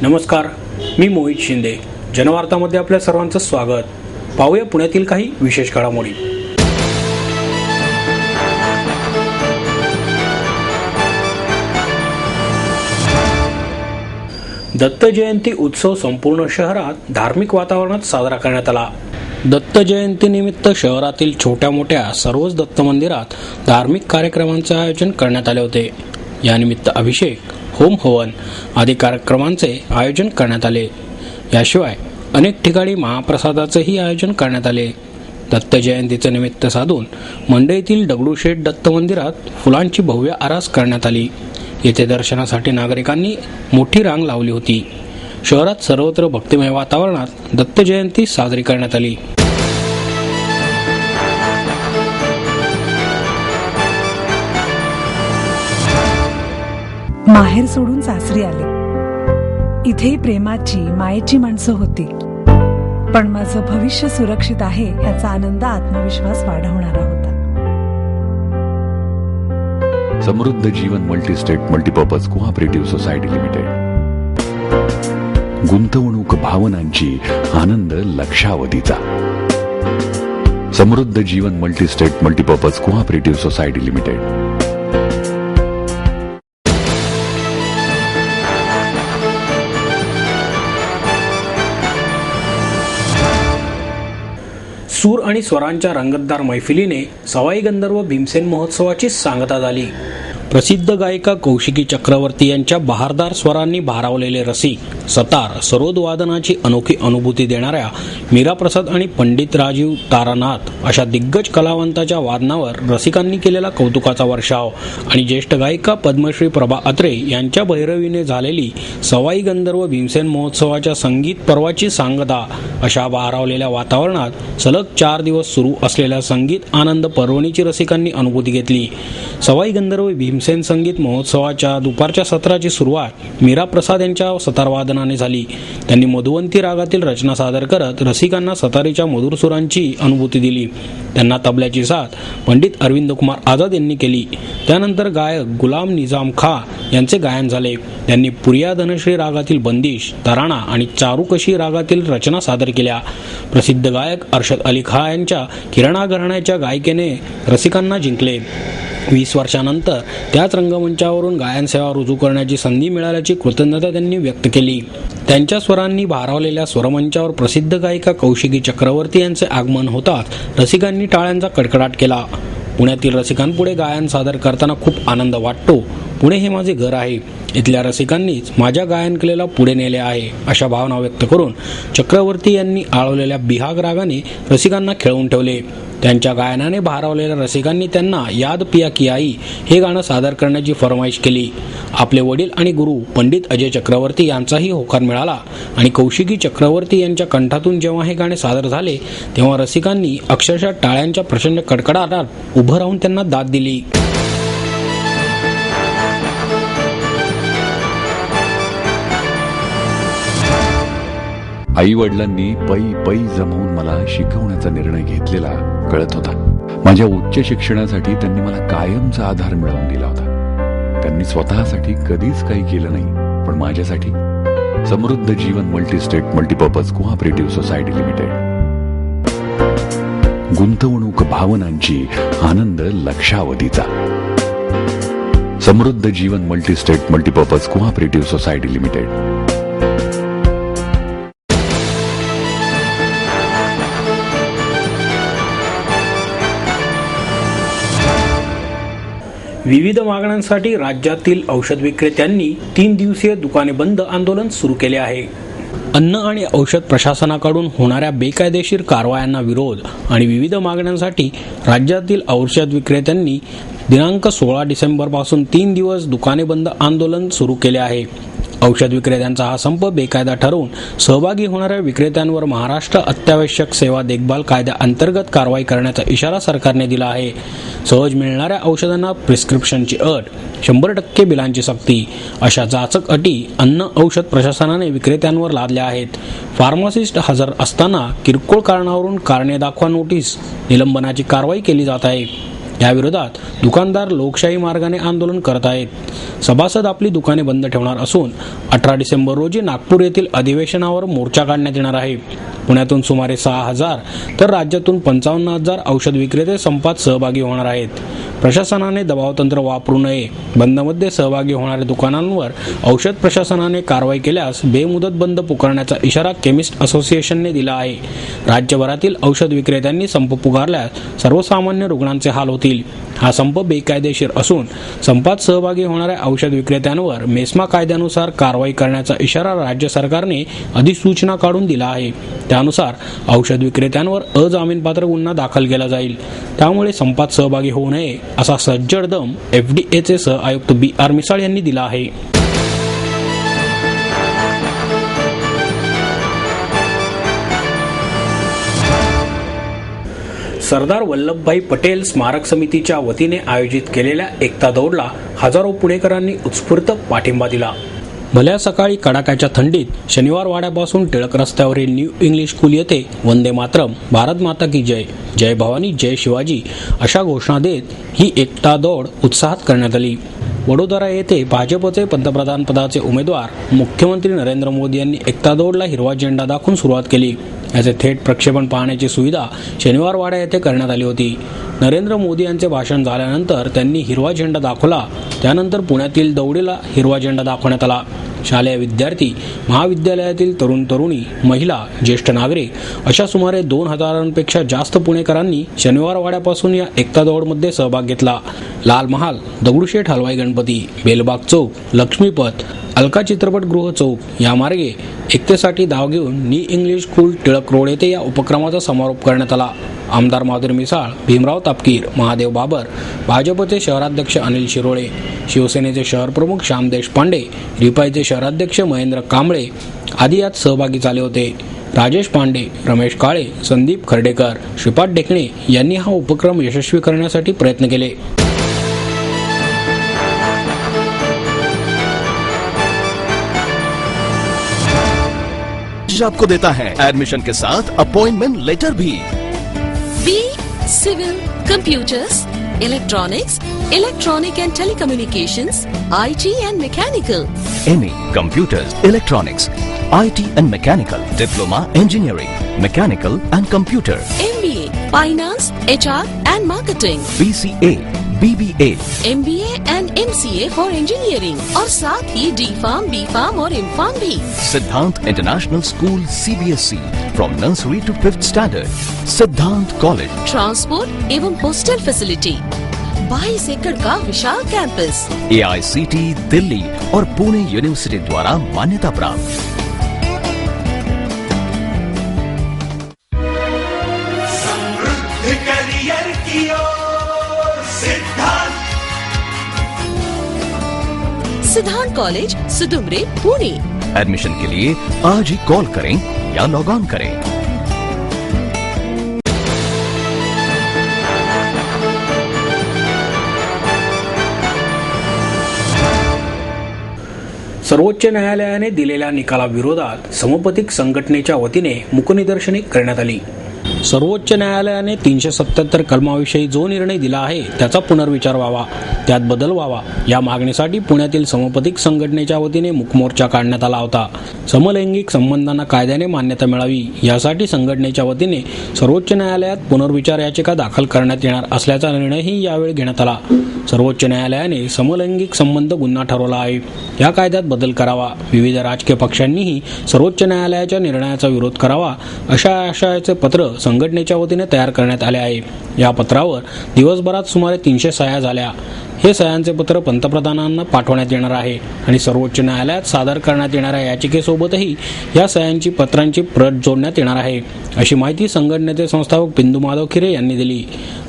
नमस्कार, मी मोहित शिंदे. जनवार्तामध्ये आपल्या सर्वांचं स्वागत. पाहूया पुण्यातील काही विशेष घडामोडी. दत्त जयंती उत्सव संपूर्ण शहरात धार्मिक वातावरणात साजरा करण्यात आला. दत्त जयंतीनिमित्त शहरातील छोट्या मोठ्या सर्वच दत्त मंदिरात धार्मिक कार्यक्रमांचे आयोजन करण्यात आले होते. यानिमित्त अभिषेक, होम हवन आदी कार्यक्रमांचे आयोजन करण्यात आले. याशिवाय अनेक ठिकाणी महाप्रसादाचेही आयोजन करण्यात आले. दत्त जयंतीचे निमित्त साधून मंडईतील दगडूशेठ दत्त मंदिरात फुलांची भव्य आरास करण्यात आली. येथे दर्शनासाठी नागरिकांनी मोठी रांग लावली होती. शहरात सर्वत्र भक्तिमय वातावरणात दत्त जयंती साजरी करण्यात आली. माहेर सोडून सासरी आले. इथेही प्रेमाची, मायेची माणसं होती. पण माझं भविष्य सुरक्षित आहे याचा आनंद, आत्मविश्वास वाढवणारा होता. Samruddha Jeevan multistate multipurpose cooperative society limited. गुंतवणूक भावनांची, आनंद लक्षावधीचा. Samruddha Jeevan multistate multipurpose cooperative society limited. सूर आणि स्वरांच्या रंगतदार मैफिलीने सवाई गंधर्व भीमसेन महोत्सवाची सांगता झाली. प्रसिद्ध गायिका कौशिकी चक्रवर्ती यांच्या बहारदार स्वरांनी भारावलेले रसिक, सतार, सरोद वादनाची अनोखी अनुभूती देणाऱ्या मीरा प्रसाद आणि पंडित राजीव तारानाथ अशा दिग्गज कलावंताच्या वादनावर रसिकांनी केलेला कौतुकाचा वर्षाव आणि ज्येष्ठ गायिका पद्मश्री प्रभा अत्रे यांच्या भैरवीने झालेली सवाई गंधर्व भीमसेन महोत्सवाच्या संगीत पर्वाची सांगता अशा भारावलेल्या वातावरणात सलग 4 दिवस सुरू असलेल्या संगीत आनंद पर्वणीची रसिकांनी अनुभूती घेतली. सवाई गंधर्व भीमसेन संगीत महोत्सवाच्या दुपारच्या सत्राची सुरुवात मीरा प्रसाद यांच्या सतारवादनाने झाली. त्यांनी मधुवंती रागातील रचना सादर करत रसिकांना सतारीच्या मधुर सुरांची अनुभूती दिली. त्यांना तबल्याची साथ पंडित अरविंद कुमार आझाद यांनी केली. त्यानंतर गायक गुलाम निजाम खा यांचे गायन झाले. त्यांनी पुरिया धनश्री रागातील बंदिश, तराणा आणि चारुकशी रागातील रचना सादर केल्या. प्रसिद्ध गायक अरशद अली खा यांच्या किरणा घराण्याच्या गायिकेने रसिकांना जिंकले. 20 वर्षांनंतर त्याच रंगमंचावरून गायन सेवा रुजू करण्याची संधी मिळाल्याची कृतज्ञता त्यांनी व्यक्त केली. त्यांच्या स्वरांनी भारावलेल्या स्वरमंचावर प्रसिद्ध गायिका कौशिकी चक्रवर्ती यांचे आगमन होताच रसिकांनी टाळ्यांचा कडकडाट केला. पुण्यातील रसिकांपुढे गायन सादर करताना खूप आनंद वाटतो. पुणे हे माझे घर आहे. इथल्या रसिकांनीच माझ्या गायन कलेला पुढे नेले आहे अशा भावना व्यक्त करून चक्रवर्ती यांनी आळवलेल्या बिहाग रागाने रसिकांना खेळवून ठेवले. त्यांच्या गायनाने भारावलेल्या रसिकांनी त्यांना याद पिया की आई हे गाणं सादर करण्याची फरमाईश केली. आपले वडील आणि गुरु पंडित अजय चक्रवर्ती यांचाही होकार मिळाला आणि कौशिकी चक्रवर्ती यांच्या कंठातून जेव्हा हे गाणे सादर झाले तेव्हा रसिकांनी अक्षरशः टाळ्यांच्या प्रचंड कडकडाटात उभं राहून त्यांना दाद दिली. आई वडिलांनी पै जमवून मला शिकवण्याचा निर्णय घेतलेला कळत होता. माझ्या उच्च शिक्षणासाठी त्यांनी मला कायमचा आधार मिळवून दिला होता. त्यांनी स्वतःसाठी कधीच काही केलं नाही, पण माझ्यासाठी Samruddha Jeevan multistate multipurpose cooperative society limited. गुंतवणूक भावनांची, आनंद लक्षावधीचा. Samruddha Jeevan multistate multipurpose cooperative society limited. विविध मागण्यांसाठी राज्यातील औषध विक्रेत्यांनी 3 दिवसीय दुकाने बंद आंदोलन सुरू केले आहे. अन्न आणि औषध प्रशासनाकडून होणाऱ्या बेकायदेशीर कारवायांना विरोध आणि विविध मागण्यांसाठी राज्यातील औषध विक्रेत्यांनी दिनांक 16 डिसेंबरपासून 3 दिवस दुकाने बंद आंदोलन सुरू केले आहे. औषध विक्रेत्यांचा हा संप बेकायदा ठरवून सहभागी होणाऱ्या विक्रेत्यांवर महाराष्ट्र अत्यावश्यक सेवा देखभाल कायद्याअंतर्गत कारवाई करण्याचा इशारा सरकारने दिला आहे. सहज मिळणाऱ्या औषधांना प्रिस्क्रिप्शनची अट, 100% बिलांची सक्ती अशा जाचक अटी अन्न औषध प्रशासनाने विक्रेत्यांवर लादल्या आहेत. फार्मासिस्ट हजर असताना किरकोळ कारणावरून कारणे दाखवा नोटीस, निलंबनाची कारवाई केली जात आहे. या विरोधात दुकानदार लोकशाही मार्गाने आंदोलन करत आहेत. सभासद आपली दुकाने बंद ठेवणार असून 18 डिसेंबर रोजी नागपूर येथील अधिवेशनावर मोर्चा काढण्यात येणार आहे. पुण्यातून सुमारे 6,000 तर राज्यातून 55,000 औषध विक्रेते संपात सहभागी होणार आहेत. प्रशासनाने दबावतंत्र वापरू नये. बंदमध्ये सहभागी होणाऱ्या दुकानांवर औषध प्रशासनाने कारवाई केल्यास बेमुदत बंद पुकारण्याचा इशारा केमिस्ट असोसिएशनने दिला आहे. राज्यभरातील औषध विक्रेत्यांनी संप पुकारल्यास सर्वसामान्य रुग्णांचे हाल होतील. हा संप बेकायदेशीर असून संपात सहभागी होणाऱ्या औषध विक्रेत्यांवर मेस्मा कायद्यानुसार कारवाई करण्याचा इशारा राज्य सरकारने अधिसूचना काढून दिला आहे. त्यानुसार औषध विक्रेत्यांवर अजामीनपात्र गुन्हा दाखल केला जाईल. त्यामुळे संपात सहभागी होऊ नये असा सज्जड दम FDAचे सह आयुक्त BR मिसाळ यांनी दिला आहे. सरदार वल्लभभाई पटेल स्मारक समितीच्या वतीने आयोजित केलेल्या एकता दौडला हजारो पुणेकरांनी उत्स्फूर्त पाठिंबा दिला. भल्या सकाळी कडाक्याच्या थंडीत शनिवार वाड्यापासून टिळक रस्त्यावरील न्यू इंग्लिश स्कूल येथे वंदे मातरम, भारत माता की जय, जय भवानी, जय शिवाजी अशा घोषणा देत ही एकता दौड उत्साहात करण्यात आली. वडोदरा येथे भाजपचे पंतप्रधान पदाचे उमेदवार मुख्यमंत्री नरेंद्र मोदी यांनी एकता दौडला हिरवा झेंडा दाखवून सुरुवात केली. याचे थेट प्रक्षेपण पाहण्याची सुविधा शनिवार वाडा येथे करण्यात आली होती. नरेंद्र मोदी यांचे भाषण झाल्यानंतर त्यांनी हिरवा झेंडा दाखवला. त्यानंतर पुण्यातील दौडीला हिरवा झेंडा दाखवण्यात आला. शालेय विद्यार्थी, महाविद्यालयातील तरुण तरुणी, महिला, ज्येष्ठ नागरिक अशा सुमारे 2,000पेक्षा जास्त पुणेकरांनी शनिवार वाड्यापासून या एकता दौडमध्ये सहभाग घेतला. लाल महाल, दगडूशेठ हलवाई गणपती, बेलबाग चौक, लक्ष्मीपथ, अलका चित्रपटगृह चौक या मार्गे एकतेसाठी धाव घेऊन new English school Tilak road येथे या उपक्रमाचा समारोप करण्यात आला. आमदार माधुरी मिसाळ, भीमराव तापकीर, महादेव बाबर, भाजपचे शहराध्यक्ष अनिल शिरोळे, शिवसेनेचे शहर प्रमुख श्याम देशपांडे, रिपाईचे शहराध्यक्ष महेंद्र कांबळे आदी यात सहभागी झाले होते. राजेश पांडे, रमेश काळे, संदीप खर्डेकर, श्रीपाद ढेकणे यांनी हा उपक्रम यशस्वी करण्यासाठी प्रयत्न केले. आपको देता है एडमिशन के साथ अपॉइंटमेंट लेटर भी. B civil, computers, electronics, electronic and telecommunications, IT and mechanical. MA computers, electronics, IT and mechanical, diploma engineering, mechanical and computer. MBA finance, HR and marketing. BCA, BBA, MBA and MCA for engineering और साथ ही D.Pharm, B.Pharm और M.Pharm भी. Siddhant international school CBSE from nursery to 5th standard. Siddhant college. Transport एवं hostel facility. 22 एकड़ का विशाल campus. AICT Delhi और Pune university द्वारा मान्यता प्राप्त. सिद्धांत कॉलेज, सुदुमरे, पुणे. एडमिशन के लिए आज ही कॉल करें या लॉग ऑन करें. सर्वोच्च न्यायालयाने दिलेल्या निकालाविरोधात समपथिक संघटनेच्या वतीने मूकनिदर्शने करण्यात आली. सर्वोच्च न्यायालयाने 377 कलमाविषयी जो निर्णय दिला आहे त्याचा पुनर्विचार व्हावा, त्यात बदल व्हावा या मागणीसाठी पुण्यातील समपथिक संघटनेच्या वतीने मूकमोर्चा काढण्यात आला होता. समलैंगिक संबंधांना कायद्याने मान्यता मिळावी यासाठी संघटनेच्या वतीने सर्वोच्च न्यायालयात पुनर्विचार याचिका दाखल करण्यात येणार असल्याचा निर्णयही यावेळी घेण्यात आला. सर्वोच्च न्यायालयाने समलैंगिक संबंध गुन्हा ठरवला आहे. या कायद्यात बदल करावा. विविध राजकीय पक्षांनीही सर्वोच्च न्यायालयाच्या निर्णयाचा विरोध करावा अशा आशयाचे पत्र संघटनेच्या वतीने तयार करण्यात आले आहे. या पत्रावर दिवसभरात सुमारे 300 सह्या झाल्या. हे सह्यांचे पत्र पंतप्रधानांना पाठवण्यात येणार आहे आणि सर्वोच्च न्यायालयात सादर करण्यात येणाऱ्या याचिकेसोबतही या सह्यांची पत्रांची प्रत जोडण्यात येणार आहे, अशी माहिती संघटनेचे संस्थापक बिंदू माधव खिरे यांनी दिली.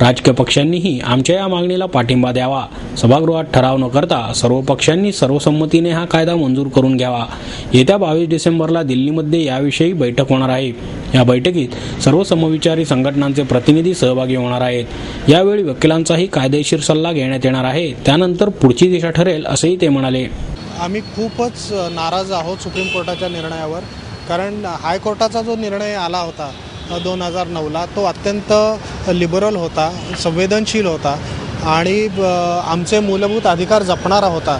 राजकीय पक्षांनीही आमच्या या मागणीला पाठिंबा द्यावा. सभागृहात ठराव न करता सर्व पक्षांनी सर्वसंमतीने हा कायदा मंजूर करून घ्यावा. येत्या 22 डिसेंबरला दिल्लीमध्ये याविषयी बैठक होणार आहे. या बैठकीत सर्व समविचारी संघटनांचे प्रतिनिधी सहभागी होणार आहेत. यावेळी वकिलांचाही कायदेशीर सल्ला घेण्यात येणार आहे. त्यानंतर पुढची दिशा ठरेल असंही ते म्हणाले. आम्ही खूपच नाराज आहोत सुप्रीम कोर्टाच्या निर्णयावर, कारण हायकोर्टाचा जो निर्णय आला होता 2009ला तो अत्यंत लिबरल होता, संवेदनशील होता आणि आमचे मूलभूत अधिकार जपणारा होता.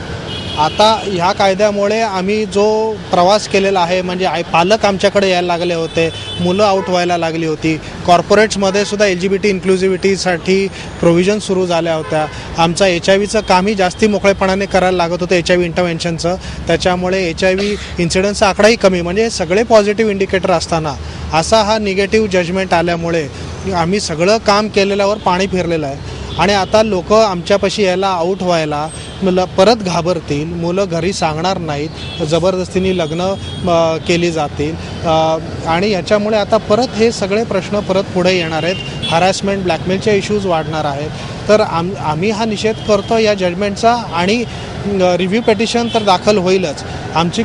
आता ह्या कायद्यामुळे आम्ही जो प्रवास केलेला आहे, म्हणजे पालक आमच्याकडे यायला लागले होते, मुलं आउट व्हायला लागली होती, कॉर्पोरेट्समध्ये सुद्धा LGBT इन्क्लुझिव्हिटीसाठी प्रोव्हिजन सुरू झाल्या होत्या. आमचा HIV कामही जास्ती मोकळेपणाने करायला लागत होतं, HIV इंटरव्हेन्शनचं. त्याच्यामुळे HIV इन्सिडन्सचा आकडाही कमी, म्हणजे हे सगळे पॉझिटिव्ह इंडिकेटर असताना असा हा निगेटिव्ह जजमेंट आल्यामुळे आम्ही सगळं काम केलेल्यावर पाणी फिरलेलं आहे. आणि आता लोक आमच्यापाशी यायला आऊट व्हायला परत घाबरतील, मुलं घरी सांगणार नाहीत, जबरदस्तीने लग्न केली जातील आणि ह्याच्यामुळे आता परत हे सगळे प्रश्न परत पुढे येणार आहेत. हॅरॅसमेंट, ब्लॅकमेलचे इश्यूज वाढणार आहेत. तर आम्ही हा निषेध करतो या जजमेंटचा आणि रिव्ह्यू पेटिशन तर दाखल होईलच. आमची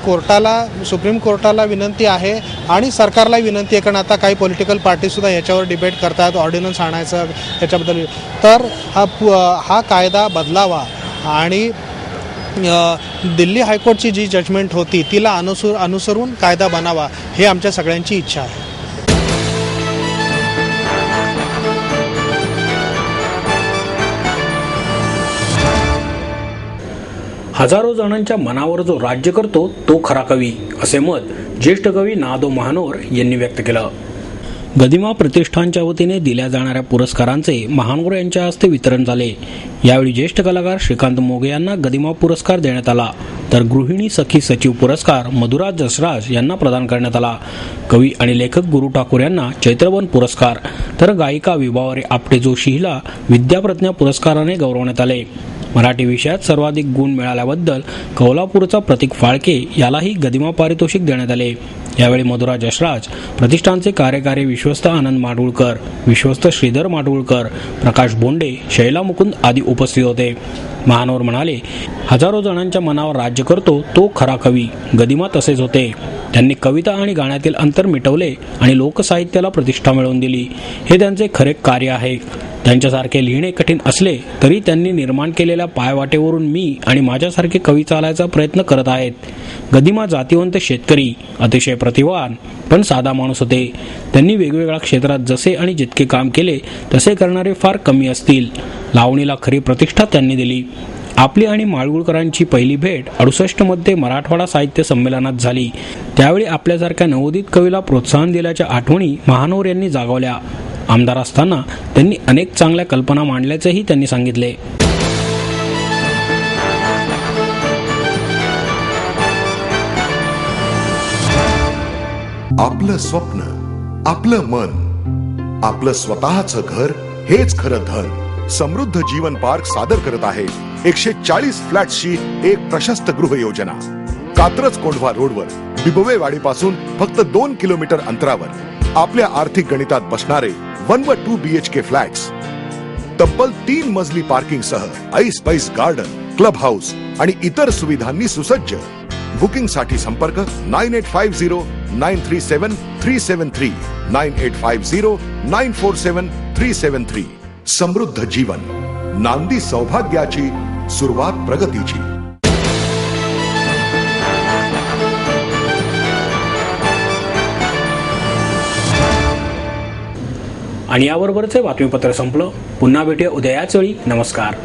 सुप्रीम कोर्टाला विनंती आहे आणि सरकारला विनंती आहे, कारण आता काही पॉलिटिकल पार्टीसुद्धा याच्यावर डिबेट करतात, ऑर्डिनन्स आणायचं याच्याबद्दल. तर हा कायदा बदलावा आणि दिल्ली हायकोर्टची जी जजमेंट होती तिला अनुसरून कायदा बनावा, हे आमच्या सगळ्यांची इच्छा आहे. हजारो जणांच्या मनावर जो राज्य करतो तो खरा कवी, असे मत ज्येष्ठ कवी ना.दो. महानोर यांनी व्यक्त केलं. गदिमा प्रतिष्ठानच्या वतीने दिल्या जाणाऱ्या पुरस्कारांचे महानोर यांच्या हस्ते वितरण झाले. यावेळी ज्येष्ठ कलाकार श्रीकांत मोघे यांना गदिमा पुरस्कार देण्यात आला, तर गृहिणी सखी सचिव पुरस्कार मधुरा जसराज यांना प्रदान करण्यात आला. कवी आणि लेखक गुरु ठाकूर यांना चैत्रबन पुरस्कार, तर गायिका विभावरी आपटे जोशी हिला विद्याप्रज्ञा पुरस्काराने गौरवण्यात आले. मराठी विषयात सर्वाधिक गुण मिळाल्याबद्दल कोल्हापूरचा प्रतीक फाळके यालाही गदिमा पारितोषिक देण्यात आले. यावेळी मधुरा जसराज, प्रतिष्ठानचे कार्यकारी विश्वस्त आनंद माडगुळकर, विश्वस्त श्रीधर माडगुळकर, प्रकाश बोंडे, शैला मुकुंद आदी उपस्थित होते. महानोर म्हणाले, हजारो जणांच्या मनावर राज्य करतो तो खरा कवी. गदिमा तसेच होते. त्यांनी कविता आणि गाण्यातील अंतर मिटवले आणि लोकसाहित्याला प्रतिष्ठा मिळवून दिली. हे त्यांचे खरे कार्य आहे. त्यांच्यासारखे लिहिणे कठीण असले तरी त्यांनी निर्माण केलेल्या पायवाटेवरून मी आणि माझ्यासारखे कवी चालायचा प्रयत्न करत आहेत. गदिमा जातिवंत शेतकरी, अतिशय प्रतिभावान पण साधा माणूस होते. त्यांनी वेगवेगळ्या क्षेत्रात जसे आणि जितके काम केले तसे करणारे फार कमी असतील. लावणीला खरी प्रतिष्ठा त्यांनी दिली. आपली आणि माडगुळकरांची पहिली भेट 68 मध्ये मराठवाडा साहित्य संमेलनात झाली. त्यावेळी आपल्यासारख्या नवोदित कवीला प्रोत्साहन दिल्याच्या आठवणी महानोर यांनी जागवल्या. आमदार असताना त्यांनी अनेक चांगल्या कल्पना मांडल्याचेही त्यांनी सांगितले. आपलं स्वप्न, आपलं मन, आपलं स्वतःचं घर हेच खरं धन. समृद्ध जीवन पार्क सादर करत आहे 140 फ्लॅट्सची एक प्रशस्त गृह योजना. कात्रज कोंढवा रोडवर बिबवेवाडीपासून फक्त 2 किलोमीटर अंतरावर आपल्या आर्थिक गणितात बसणारे 1 व 2 BHK फ्लॅट्स. तब्बल 3 मजली पार्किंग सह ऐस पैस गार्डन, क्लब हाऊस आणि इतर सुविधांनी सुसज्ज. बुकिंग साठी संपर्क 9850937373 9850947373. समृद्ध जीवन, नांदी सौभाग्याची, सुरुवात प्रगतीची. आणि याबरोबरचे बातमीपत्र संपलं. पुन्हा भेटूया उद्या याच वेळी. नमस्कार.